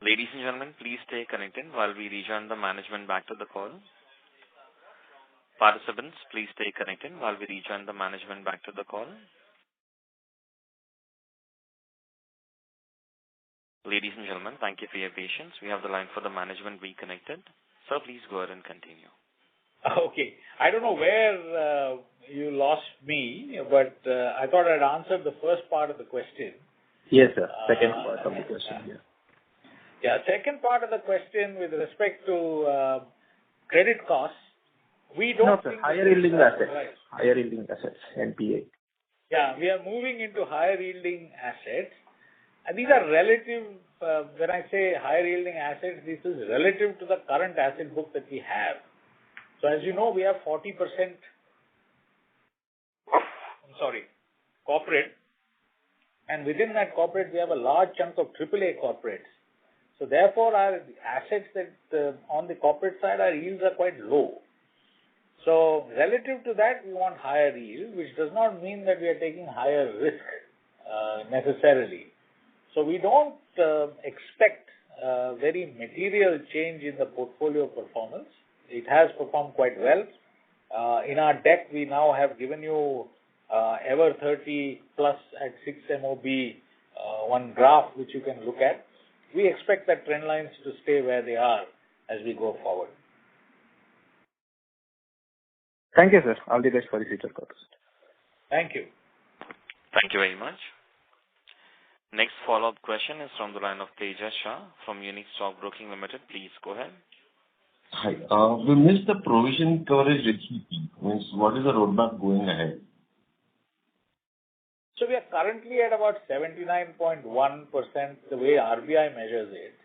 Ladies and gentlemen, please stay connected while we rejoin the management back to the call. Participants, please stay connected while we rejoin the management back to the call. Ladies and gentlemen, thank you for your patience. We have the line for the management reconnected. Sir, please go ahead and continue. Okay. I don't know where you lost me, but I thought I'd answered the first part of the question. Yes, sir. Second part of the question, Yeah, second part of the question with respect to credit costs, we don't No, sir. Higher yielding assets. Right. Higher yielding assets, NPA. Yeah, we are moving into higher yielding assets. And these are relative, when I say higher yielding assets, this is relative to the current asset book that we have. So as you know, we have 40% corporate. And within that corporate, we have a large chunk of AAA corporates. So therefore, our assets that on the corporate side, our yields are quite low. So relative to that, we want higher yield, which does not mean that we are taking higher risk necessarily. So we don't expect very material change in the portfolio performance. It has performed quite well. In our deck, we now have given you ever 30 plus at 6 MOB, one graph which you can look at. We expect that trend lines to stay where they are as we go forward. Thank you, sir. All the best for the future quarters. Thank you. Thank you very much. Next follow-up question is from the line of Tejas Shah from Unique Stock Broking Limited. Please go ahead. Hi. We missed the provision coverage ratio. Means what is the roadmap going ahead? So we are currently at about 79.1% the way RBI measures it.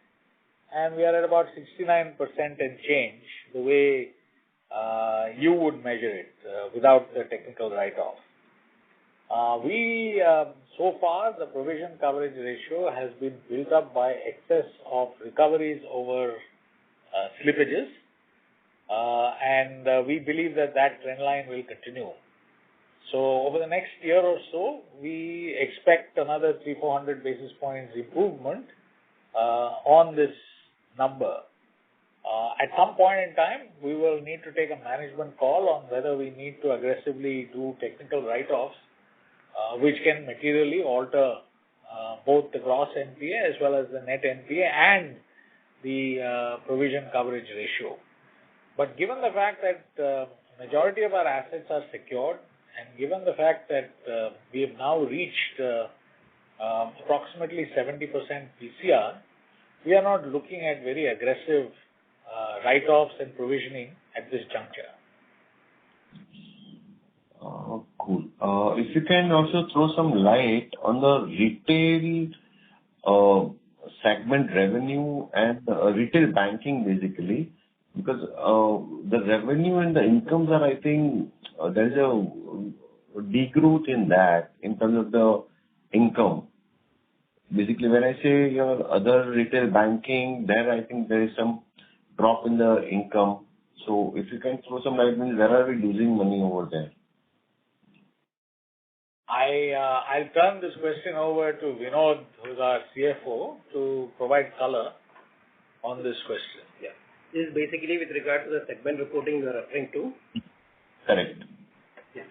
And we are at about 69% and change the way you would measure it without the technical write-off. So far, the provision coverage ratio has been built up by excess of recoveries over slippages. And we believe that trend line will continue. So over the next year or so, we expect another 300-400 basis points improvement on this number. At some point in time, we will need to take a management call on whether we need to aggressively do technical write-offs, which can materially alter both the gross NPA as well as the net NPA and the provision coverage ratio. But given the fact that majority of our assets are secured, and given the fact that we have now reached approximately 70% PCR, we are not looking at very aggressive write-offs and provisioning at this juncture. Cool. If you can also throw some light on the retail segment revenue and retail banking basically, because the revenue and the incomes are, I think, there is a degrowth in that in terms of the income. Basically, when I say your other retail banking, there I think there is some drop in the income. So if you can throw some light, where are we losing money over there? I'll turn this question over to Vinod, who is our CFO, to provide color on this question. Yeah. This is basically with regard to the segment reporting you are referring to. Correct. Yeah.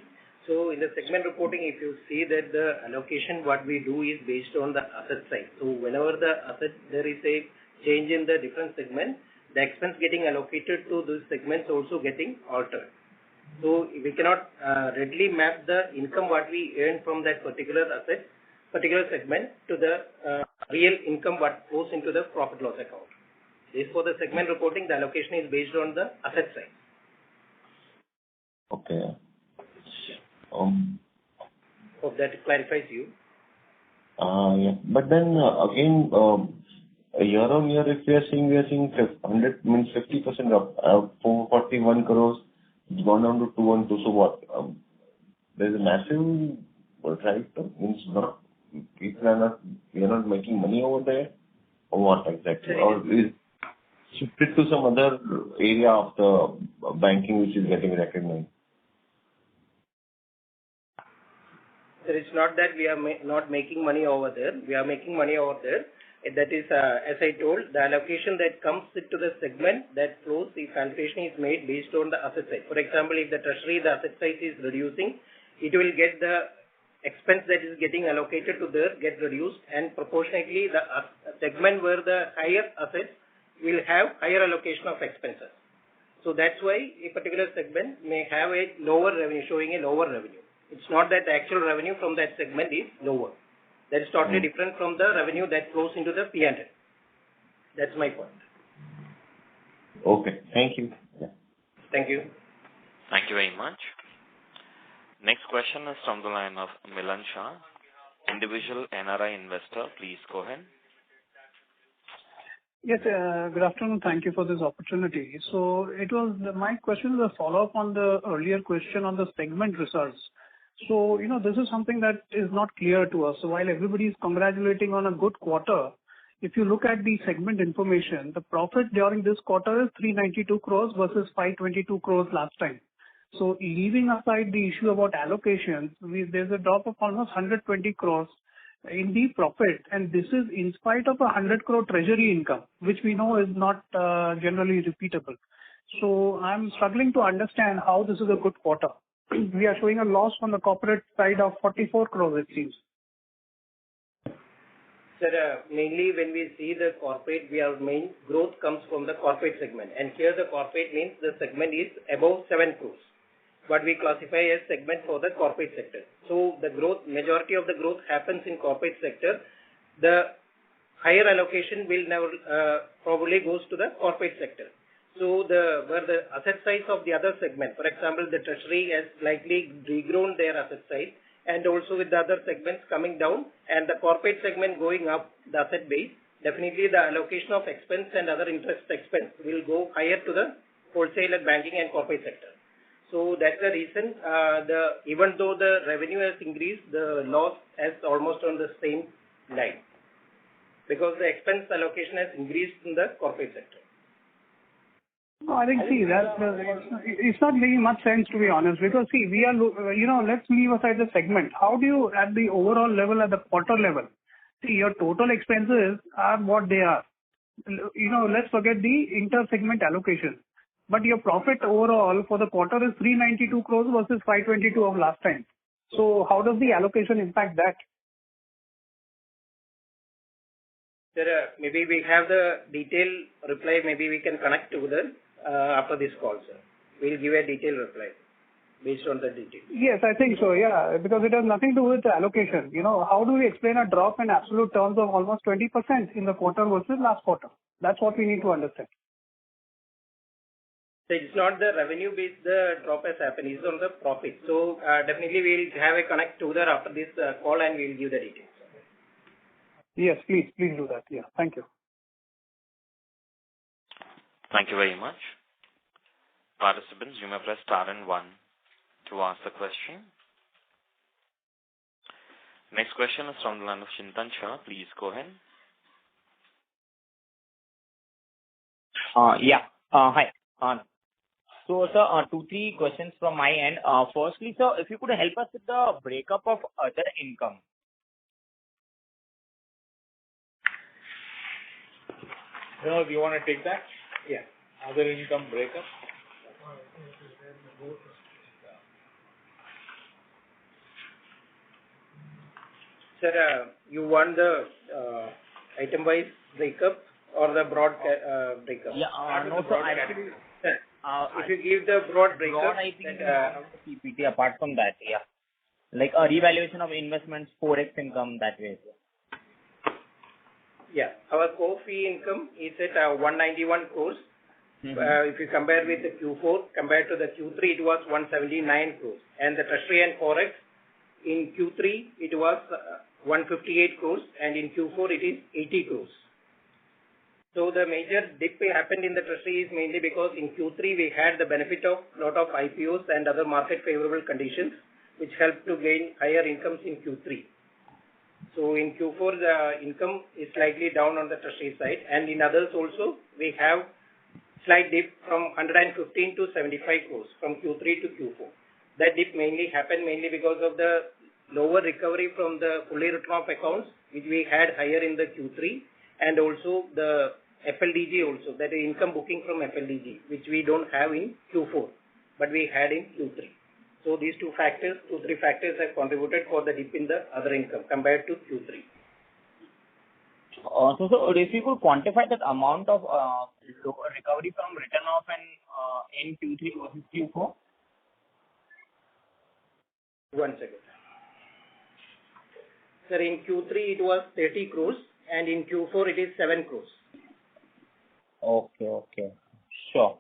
So in the segment reporting, if you see that the allocation, what we do is based on the asset side. So whenever the asset, there is a change in the different segment, the expense getting allocated to those segments also getting altered. So we cannot readily map the income what we earn from that particular asset, particular segment to the real income what goes into the profit loss account. This for the segment reporting, the allocation is based on the asset side. Okay. Hope that clarifies you. Yeah. But then again, year on year, if we are seeing 100 means 50% up, 441 crores. It's gone down to 212. So what? There's a massive right? Means not we are not making money over there, or what exactly? Or is shifted to some other area of the banking which is getting recognized? So it's not that we are not making money over there. We are making money over there. That is, as I told, the allocation that comes into the segment that flows, the calculation is made based on the asset side. For example, if the treasury, the asset size is reducing, it will get the expense that is getting allocated to there get reduced, and proportionately the segment where the higher assets will have higher allocation of expenses. So that's why a particular segment may have a lower revenue, showing a lower revenue. It's not that the actual revenue from that segment is lower. That is totally different from the revenue that flows into the P&L. That's my point. Okay. Thank you. Yeah. Thank you. Thank you very much. Next question is from the line of Milan Shah, individual NRI investor. Please go ahead. Yes, good afternoon. Thank you for this opportunity. So my question is a follow-up on the earlier question on the segment results. So, this is something that is not clear to us. So while everybody is congratulating on a good quarter, if you look at the segment information, the profit during this quarter is 392 crores versus 522 crores last time. So leaving aside the issue about allocations, there's a drop of almost 120 crores in the profit, and this is in spite of 100 crore treasury income, which we know is not generally repeatable. So I'm struggling to understand how this is a good quarter. We are showing a loss on the corporate side of 44 crores, it seems. Sir, mainly when we see the corporate, our main growth comes from the corporate segment. And here the corporate means the segment is above 7 crores. What we classify as segment for the corporate sector. So the growth, majority of the growth happens in corporate sector. The higher allocation will never probably goes to the corporate sector. So where the asset size of the other segment, for example, the treasury has slightly regrown their asset size, and also with the other segments coming down and the corporate segment going up, the asset base, definitely the allocation of expense and other interest expense will go higher to the wholesale and banking and corporate sector. So that's the reason, even though the revenue has increased, the loss is almost on the same line, because the expense allocation has increased in the corporate sector. No, I think, it's not making much sense, to be honest, because we are, let's leave aside the segment. How do you, at the overall level, at the quarter level, your total expenses are what they are. Let's forget the inter-segment allocation. But your profit overall for the quarter is 392 crores versus 522 of last time. So how does the allocation impact that? Sir, maybe we have the detailed reply. Maybe we can connect together after this call, sir. We'll give a detailed reply based on the details. Yes, I think so, yeah, because it has nothing to do with the allocation. How do we explain a drop in absolute terms of almost 20% in the quarter versus last quarter? That's what we need to understand. So it's not the revenue base the drop has happened, it's on the profit. So definitely we'll have a connect together after this call and we'll give the details. Yes, please do that. Yeah, thank you. Thank you very much. Participants, you may press star and 1 to ask the question. Next question is from the line of Chintan Shah. Please go ahead. Hi. So, sir, 2-3 questions from my end. Firstly, sir, if you could help us with the breakup of other income. Do you want to take that? Yeah. Other income breakup. Sir, you want the item-wise breakup or the broad breakup? Yeah, no, sir, actually, if you give the broad breakup, I think PPT apart from that, yeah. Like a revaluation of investments, forex income, that way. Yeah, our core fee income is at 191 crores. If you compare with the Q4, compared to the Q3, it was 179 crores. And the treasury and forex, in Q3, it was 158 crores, and in Q4, it is 80 crores. So the major dip happened in the treasury is mainly because in Q3 we had the benefit of lot of IPOs and other market favorable conditions, which helped to gain higher incomes in Q3. So in Q4 the income is slightly down on the treasury side, and in others also we have slight dip from 115 to 75 crores from Q3 to Q4. That dip mainly happened because of the lower recovery from the fully written off accounts, which we had higher in the Q3, and also the FLDG also, that is income booking from FLDG, which we don't have in Q4, but we had in Q3. So these two, three factors have contributed for the dip in the other income compared to Q3. So if you could quantify that amount of recovery from written off and in Q3 versus Q4? One second. Sir, in Q3 it was 30 crores and in Q4 it is 7 crores. Okay. Sure.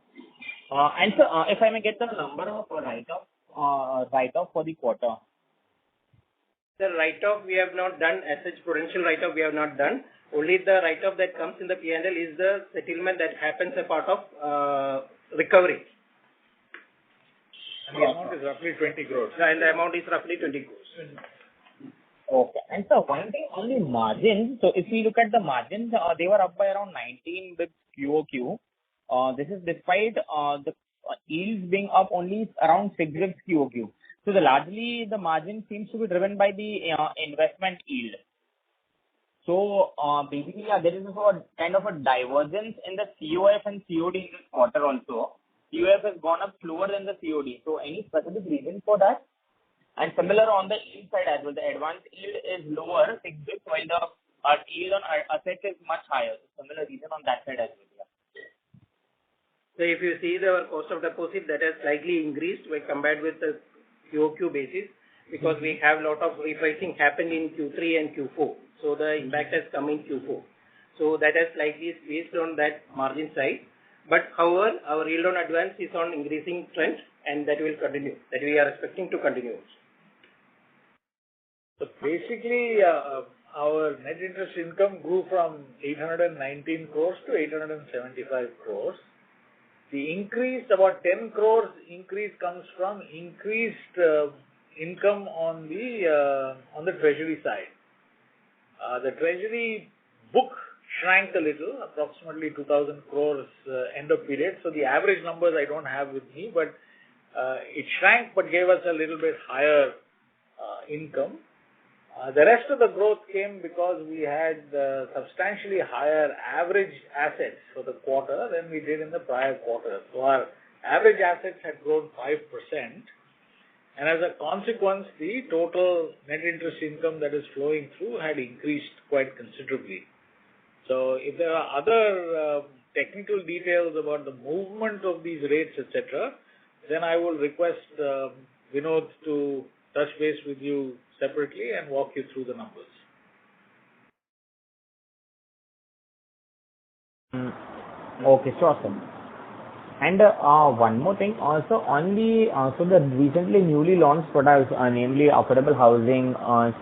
And so, if I may get the number of write-off for the quarter. The write-off we have not done, as such prudential write-off we have not done. Only the write-off that comes in the P&L is the settlement that happens a part of recovery. And the amount is roughly 20 crores. And the amount is roughly 20 crores. Okay. And so one thing on the margins. So if we look at the margins, they were up by around 19 bits QOQ. This is despite the yields being up only around 6 bits QOQ. So largely the margin seems to be driven by the investment yield. So basically, there is a kind of a divergence in the COF and COD in this quarter also. COF has gone up slower than the COD. So any specific reason for that? And similar on the yield side as well, the advance yield is lower, 6 bits, while the yield on assets is much higher. Similar reason on that side as well. Yeah. So if you see our cost of deposit, that has slightly increased when compared with the QOQ basis, because we have a lot of repricing happened in Q3 and Q4. So the impact has come in Q4. So that has slightly based on that margin side. But however, our yield on advance is on increasing trend, and that will continue. That we are expecting to continue. So basically, our net interest income grew from 819 crores to 875 crores. The increase, about 10 crores increase, comes from increased income on the treasury side. The treasury book shrank a little, approximately 2,000 crores end of period. So the average numbers I don't have with me, but it shrank but gave us a little bit higher income. The rest of the growth came because we had substantially higher average assets for the quarter than we did in the prior quarter. So our average assets had grown 5%. And as a consequence, the total net interest income that is flowing through had increased quite considerably. So if there are other technical details about the movement of these rates, etc., then I will request Vinod to touch base with you separately and walk you through the numbers. Okay, sure, sir. And one more thing also on the recently newly launched products, namely affordable housing,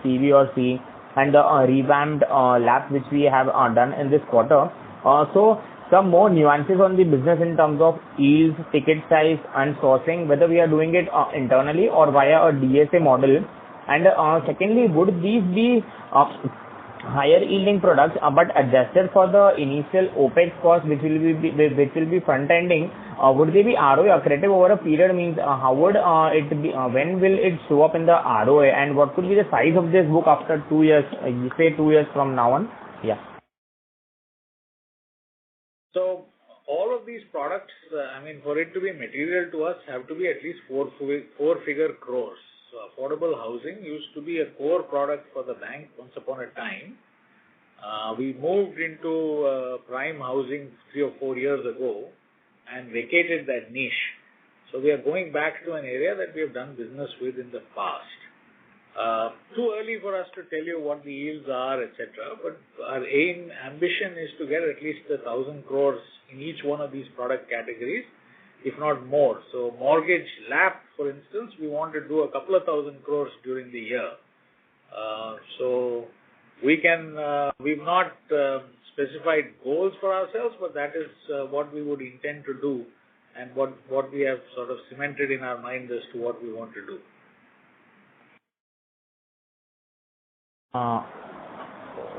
CV or C, and the revamped lab which we have done in this quarter. So some more nuances on the business in terms of yields, ticket size, and sourcing, whether we are doing it internally or via a DSA model. And secondly, would these be higher yielding products, but adjusted for the initial OPEX cost, which will be front ending? Would they be ROA accretive over a period? Means how would it be? When will it show up in the ROA? And what could be the size of this book after 2 years? Say 2 years from now on. Yeah. So all of these products, for it to be material to us, have to be at least four-figure crores. So affordable housing used to be a core product for the bank once upon a time. We moved into prime housing 3 or 4 years ago and vacated that niche. So we are going back to an area that we have done business with in the past. Too early for us to tell you what the yields are, etc. But our ambition is to get at least 1,000 crores in each one of these product categories, if not more. So mortgage LAP, for instance, we want to do a couple of 1,000 crores during the year. So we've not specified goals for ourselves, but that is what we would intend to do, and what we have sort of cemented in our mind as to what we want to do.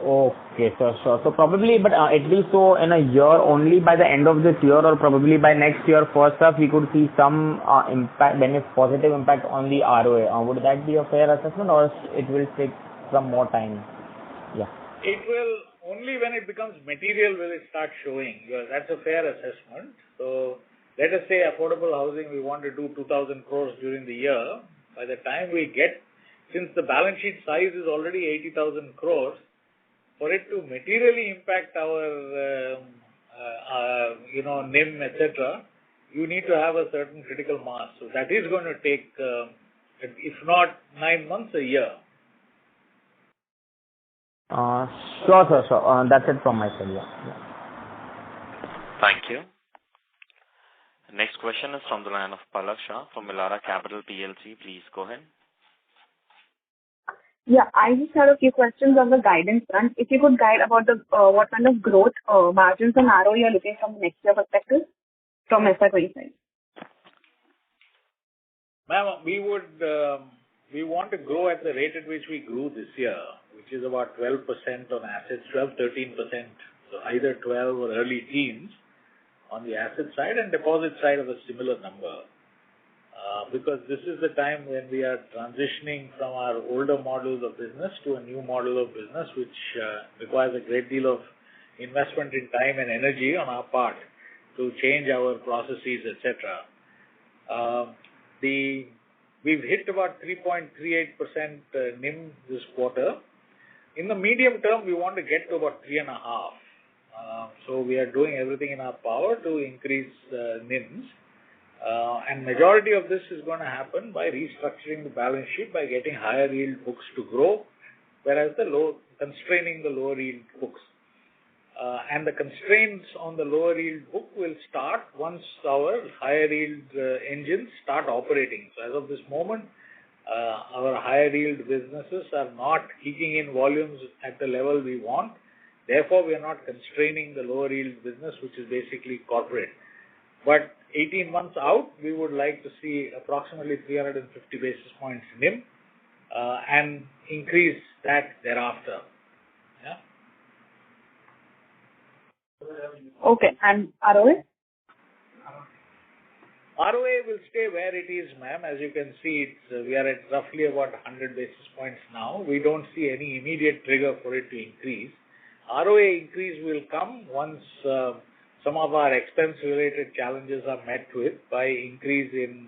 Okay, sure. So probably, but it will show in a year only by the end of this year, or probably by next year first half we could see some positive impact on the ROA. Would that be a fair assessment, or it will take some more time? Yeah. It will only when it becomes material will it start showing. That's a fair assessment. So let us say affordable housing, we want to do 2,000 crores during the year. By the time we get, since the balance sheet size is already 80,000 crores, for it to materially impact our NIM, etc., you need to have a certain critical mass. So that is going to take, if not 9 months, a year. Sure, sir. Sure. That's it from my side. Yeah. Thank you. Next question is from the line of Palak Shah from Elara Capital PLC. Please go ahead. Yeah, I just had a few questions on the guidance front. If you could guide about the what kind of growth, margins and ROE you are looking from next year perspective from FY25. Ma'am, we want to grow at the rate at which we grew this year, which is about 12% on assets, 12-13%, so either 12 or early teens on the asset side, and deposit side of a similar number. Because this is the time when we are transitioning from our older models of business to a new model of business, which requires a great deal of investment in time and energy on our part to change our processes, etc. We've hit about 3.38% NIM this quarter. In the medium term, we want to get to about 3.5%. So we are doing everything in our power to increase NIMs. And majority of this is going to happen by restructuring the balance sheet, by getting higher yield books to grow, whereas constraining the lower yield books. And the constraints on the lower yield book will start once our higher yield engines start operating. So as of this moment, our higher yield businesses are not kicking in volumes at the level we want. Therefore, we are not constraining the lower yield business, which is basically corporate. But 18 months out, we would like to see approximately 350 basis points NIM and increase that thereafter. Yeah. Okay, and ROA? ROA will stay where it is, ma'am. As you can see, we are at roughly about 100 basis points now. We don't see any immediate trigger for it to increase. ROA increase will come once some of our expense-related challenges are met with by increase in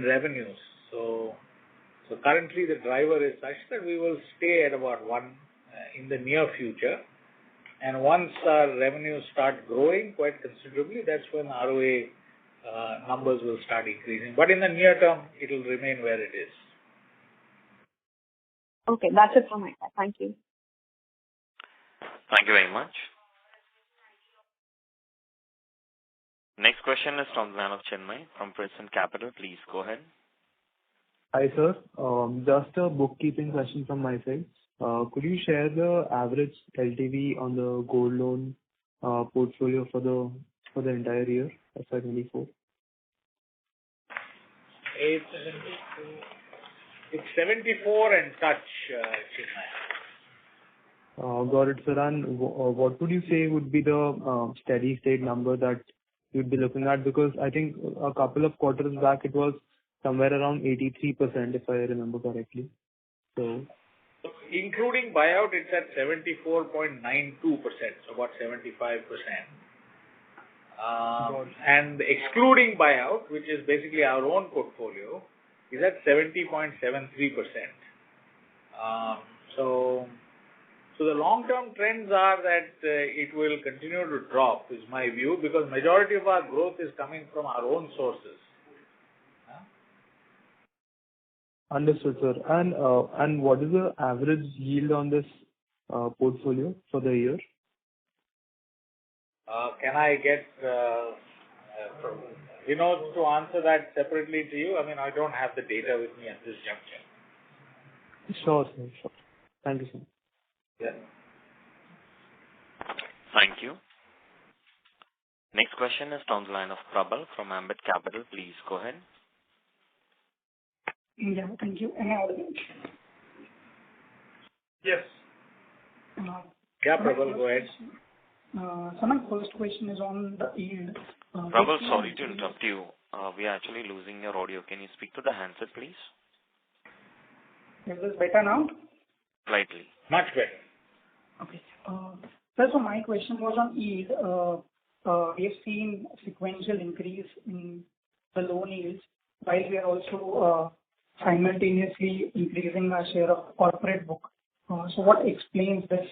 revenues. So currently the driver is such that we will stay at about 1 in the near future. And once our revenues start growing quite considerably, that's when ROA numbers will start increasing. But in the near term, it will remain where it is. Okay, that's it from my side. Thank you. Thank you very much. Next question is from the line of Chinmay from Prescient Capital. Please go ahead. Hi, sir. Just a bookkeeping question from my side. Could you share the average LTV on the gold loan portfolio for the entire year, FY24? It's 74 and touch, Chinmay. Got it, sir. And what would you say would be the steady state number that you'd be looking at? Because I think a couple of quarters back it was somewhere around 83%, if I remember correctly. So including buyout, it's at 74.92%, so about 75%. And excluding buyout, which is basically our own portfolio, is at 70.73%. So the long-term trends are that it will continue to drop, is my view, because majority of our growth is coming from our own sources. Understood, sir. And what is the average yield on this portfolio for the year? Can I get Vinod to answer that separately to you? I mean, I don't have the data with me at this juncture. Sure, sir. Sure. Thank you, sir. Yeah. Thank you. Next question is from the line of Prabal from Ambit Capital. Please go ahead. Yeah, thank you. Am I audible? Yes. Yeah, Prabal, go ahead. So my first question is on the yield. Prabal, sorry to interrupt you. We are actually losing your audio. Can you speak to the handset, please? Is this better now? Slightly. Much better. Okay. So my question was on yield. We have seen sequential increase in the loan yields, while we are also simultaneously increasing our share of corporate book. So what explains this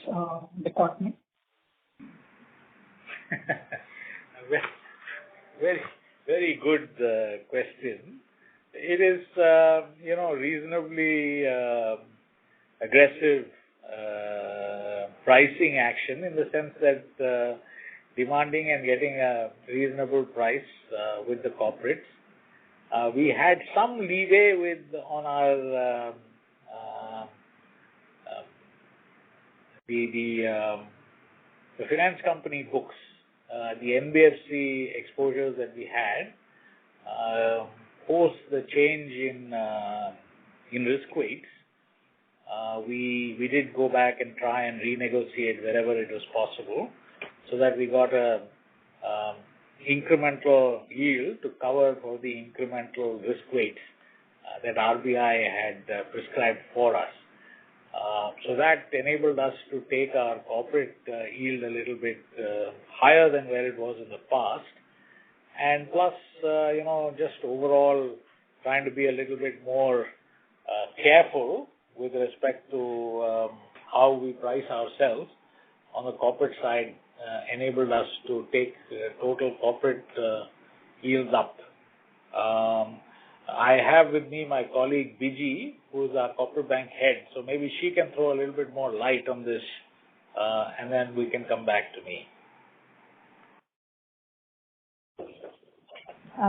dichotomy? Very, very good question. It is, reasonably aggressive pricing action, in the sense that demanding and getting a reasonable price with the corporates. We had some leeway on our the finance company books, the NBFC exposures that we had, post the change in risk weights. We did go back and try and renegotiate wherever it was possible, so that we got a incremental yield to cover for the incremental risk weights that RBI had prescribed for us. So that enabled us to take our corporate yield a little bit higher than where it was in the past. And plus, just overall trying to be a little bit more careful with respect to how we price ourselves on the corporate side, enabled us to take total corporate yields up. I have with me my colleague Biji, who is our corporate bank head, so maybe she can throw a little bit more light on this, and then we can come back to me.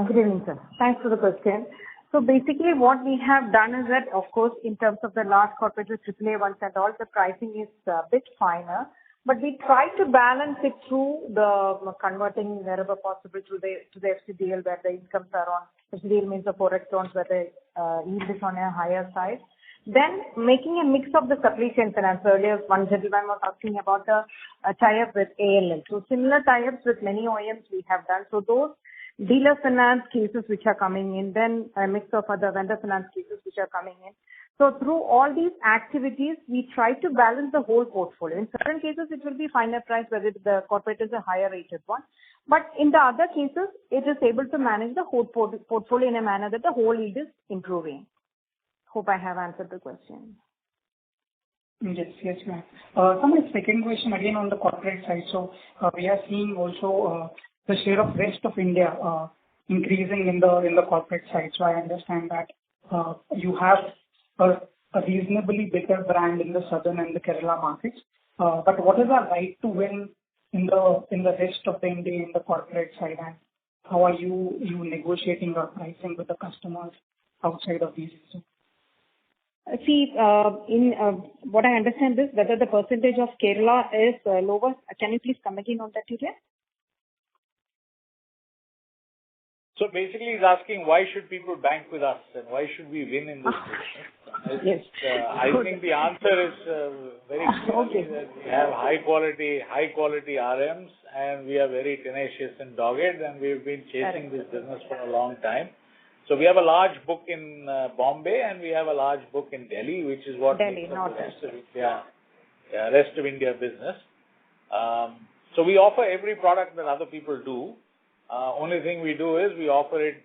Good evening, sir. Thanks for the question. So basically what we have done is that, of course, in terms of the large corporate AAA ones and all, the pricing is a bit finer. But we try to balance it through the converting wherever possible to the FCDL, where the incomes are on. FCDL means the forex loans, where the yield is on a higher side. Then making a mix of the supply chain finance. Earlier, one gentleman was asking about the tie-up with ALL. So similar tie-ups with many OEMs we have done. So those dealer finance cases which are coming in, then a mix of other vendor finance cases which are coming in. So through all these activities, we try to balance the whole portfolio. In certain cases, it will be finer price, whether the corporate is a higher rated one. But in the other cases, it is able to manage the whole portfolio in a manner that the whole yield is improving. Hope I have answered the question. Yes, ma'am. So my second question again on the corporate side. So we are seeing also the share of rest of India increasing in the corporate side. So I understand that you have a reasonably bigger brand in the southern and the Kerala markets. But what is our right to win in the rest of the India in the corporate side, and how are you negotiating or pricing with the customers outside of these regions? See, in what I understand is whether the percentage of Kerala is lower. Can you please come again on that area? So basically he's asking why should people bank with us and why should we win in this business? Yes. I think the answer is very clearly that we have high quality RMs, and we are very tenacious and dogged, and we've been chasing this business for a long time. So we have a large book in Bombay, and we have a large book in Delhi, which is what Delhi, makes not the rest of India business. So we offer every product that other people do. Only thing we do is we offer it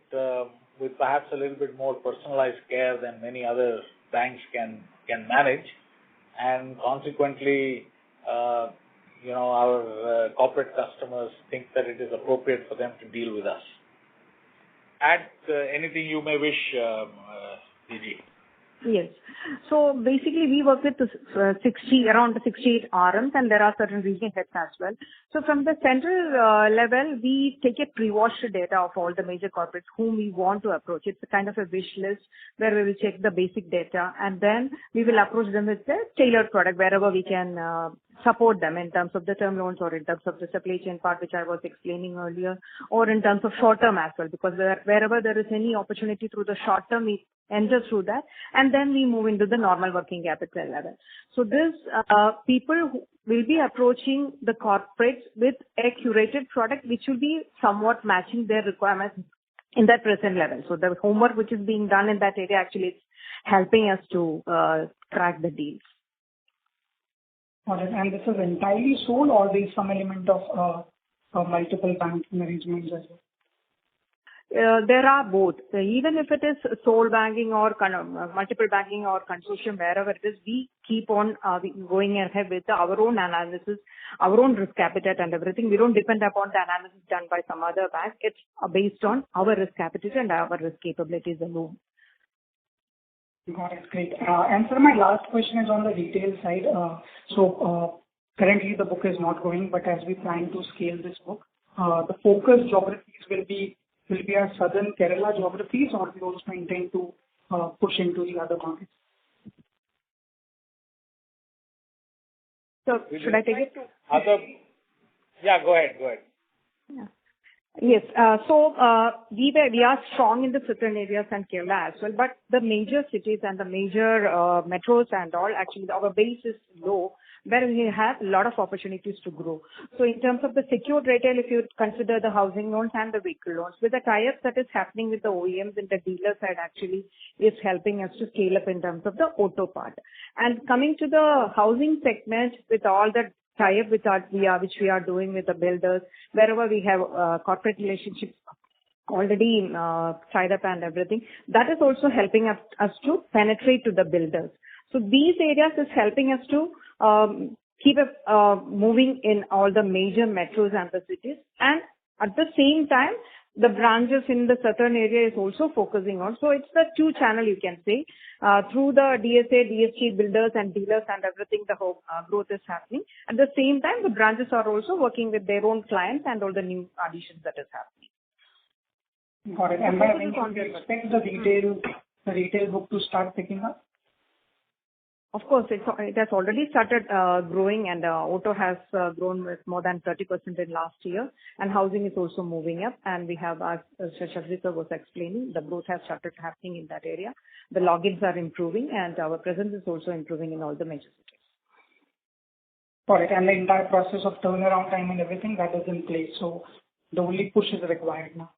with perhaps a little bit more personalized care than many other banks can manage, and consequently, our corporate customers think that it is appropriate for them to deal with us. Add anything you may wish, DG. Yes. So basically, we work with around 68 RMs, and there are certain regional heads as well. So from the central level, we take a pre-washed data of all the major corporates whom we want to approach. It's a kind of a wish list where we will check the basic data, and then we will approach them with the tailored product wherever we can support them in terms of the term loans or in terms of the supply chain part, which I was explaining earlier, or in terms of short term as well, because wherever there is any opportunity through the short term, we enter through that, and then we move into the normal working capital level. So this people who will be approaching the corporates with a curated product which will be somewhat matching their requirements in that present level. So the homework which is being done in that area actually is helping us to crack the deals. Got it. And this is entirely sold, or there is some element of multiple banking arrangements as well? There are both. So even if it is sole banking or multiple banking or consortium, wherever it is, we keep on going ahead with our own analysis, our own risk appetite and everything. We don't depend upon the analysis done by some other bank. It's based on our risk appetite and our risk capabilities alone. Got it. Great. And sir, my last question is on the retail side. Currently the book is not growing, but as we plan to scale this book, the focus geographies will be our southern Kerala geographies, or we also intend to push into the other markets? So should I take it? Yeah, go ahead. Yeah. Yes. We are strong in the southern areas and Kerala as well, but the major cities and the major metros and all, actually our base is low, where we have a lot of opportunities to grow. So in terms of the secured retail, if you consider the housing loans and the vehicle loans, with the tie-ups that is happening with the OEMs and the dealer side actually is helping us to scale up in terms of the auto part. And coming to the housing segment, with all the tie-up which we are doing with the builders, wherever we have corporate relationships already tied up and everything, that is also helping us to penetrate to the builders. So these areas is helping us to keep moving in all the major metros and the cities, and at the same time the branches in the southern area is also focusing on. So it's the two channel, you can say, through the DSA, DSG builders and dealers and everything, the whole growth is happening. At the same time, the branches are also working with their own clients and all the new additions that is happening. Got it. And when can we expect the retail book to start picking up? Of course, it has already started growing, and auto has grown with more than 30% in last year, and housing is also moving up. And we have, as Shashri sir was explaining, the growth has started happening in that area. The logins are improving, and our presence is also improving in all the major cities. Got it. And the entire process of turnaround time and everything, that is in place. So the only push is required now.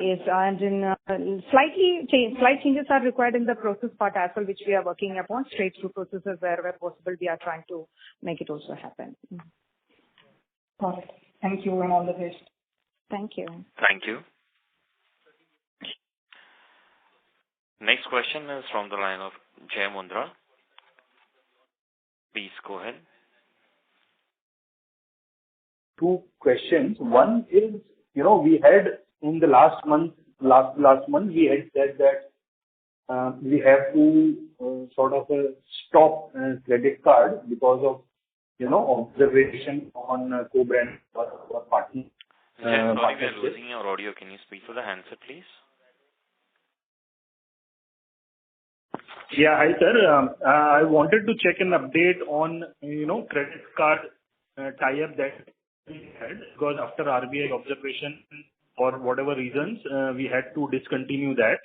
Yes, and in slight changes are required in the process part as well, which we are working upon. Straight through processes wherever possible, we are trying to make it also happen. Got it. Thank you and all the best. Thank you. Thank you. Next question is from the line of Jay Mundra. Please go ahead. Two questions. One is, we had in the last month, we had said that we have to sort of stop credit card because of, observation on co-brand or partner. Sorry, we are losing your audio. Can you speak to the handset, please? Yeah, hi sir. I wanted to check an update on, credit card tie-up that we had, because after RBI observation, for whatever reasons, we had to discontinue that.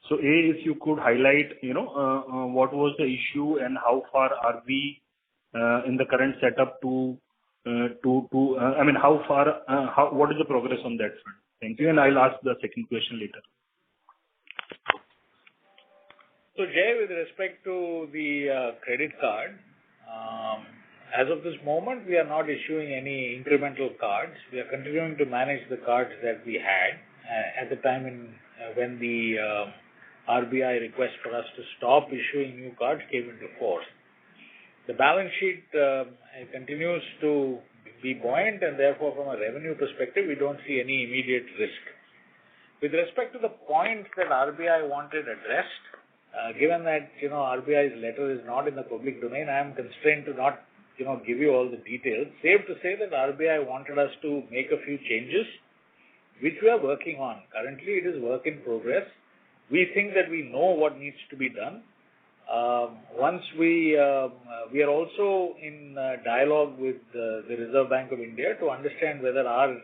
So, if you could highlight, what was the issue and how far are we in the current setup what is the progress on that front? Thank you, and I'll ask the second question later. So, Jay, with respect to the credit card, as of this moment, we are not issuing any incremental cards. We are continuing to manage the cards that we had at the time when the RBI request for us to stop issuing new cards came into force. The balance sheet continues to be buoyant, and therefore, from a revenue perspective, we don't see any immediate risk. With respect to the points that RBI wanted addressed, given that RBI's letter is not in the public domain, I am constrained to not give you all the details. Safe to say that RBI wanted us to make a few changes, which we are working on. Currently, it is work in progress. We think that we know what needs to be done. Once we are also in dialogue with the Reserve Bank of India to understand whether our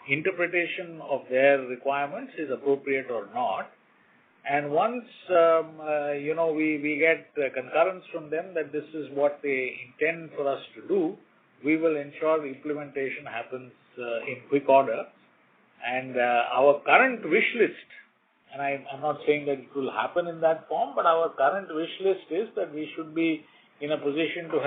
interpretation of their requirements is appropriate or not. And once, we get concurrence from them that this is what they intend for us to do, we will ensure the implementation happens in quick order. And our current wish list, and I'm not saying that it will happen in that form, but our current wish list is that we should be in a position to have